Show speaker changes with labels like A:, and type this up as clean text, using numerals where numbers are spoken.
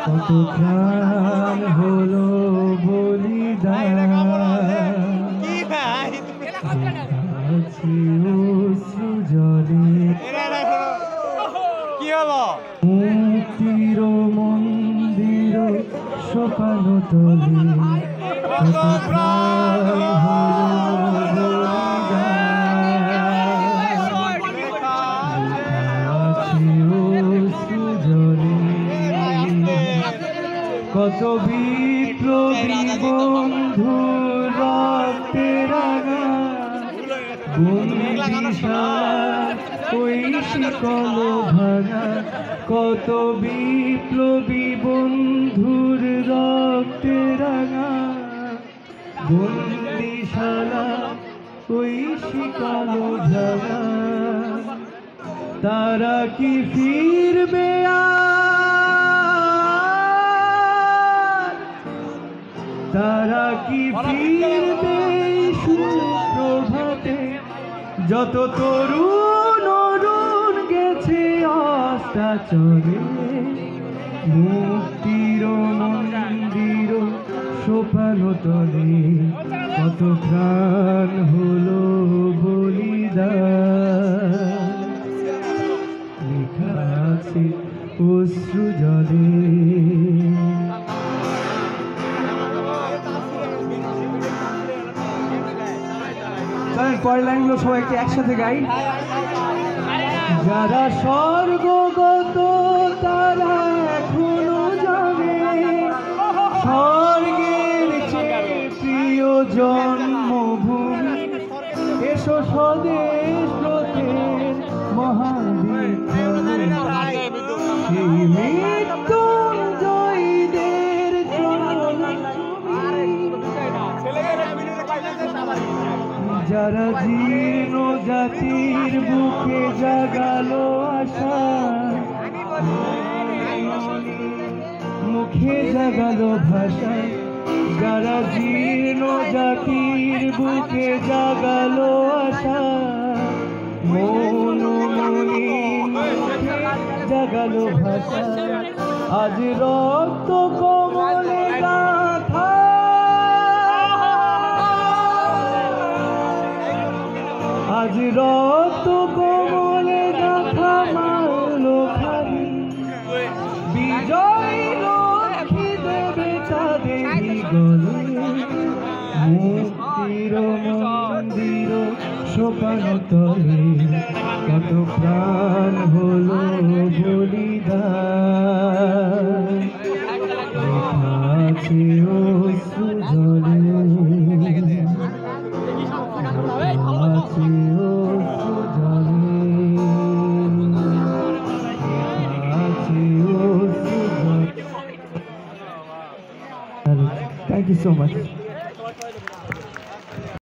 A: কত প্রাণ হলো বলিদান, অশ্রু জলে মুক্তির মন্দির সোপান তলে, কত প্রাণ হলো কত বিপ্লবী বন্ধু রক্তে রাঙা বন্দিশালা ওই শিকল ভাঙা, কত বিপ্লবী বন্ধুর রক্তে রাঙা বন্দিশালা ওই শিকল ভাঙা, তারা কি ফিরবে তারা কি ফিরবে সুপ্রভাতে, যত তরুণ অরুণ গেছে অস্তাচলে, মুক্তির মন্দির সোপান তলে, কত প্রাণ হলো বলিদান, লেখা আছে অশ্রু জলে। পরের লাইনগুলো সবাই একটু একসাথে গাই। যারা স্বর্গগত তারা এখনো জানে স্বর্গের চেয়ে প্রিয় জন্মভূমি, এসো স্বদেশ ব্রতের মহাদীপ, সেই মৃত্যুঞ্জয়ীদের যারা জীর্ণ জাতির বুকে জাগালো আশা, মুখে জাগালো ভাষা, যারা জীর্ণ জাতির বুকে জাগালো আশা, মন মনি জাগালো ভাষা, আজ রক্ত কমলে গাথা, আজ রক্ত কমলে গাথা মারলো খালি, বিজয় লক্ষ্মী দেবে তাদের গলে, মুক্তির মন্দির সোপান তলে, কত প্রাণ হলো বলিদান, লেখা আছে অশ্রু জলে, Thank you so much.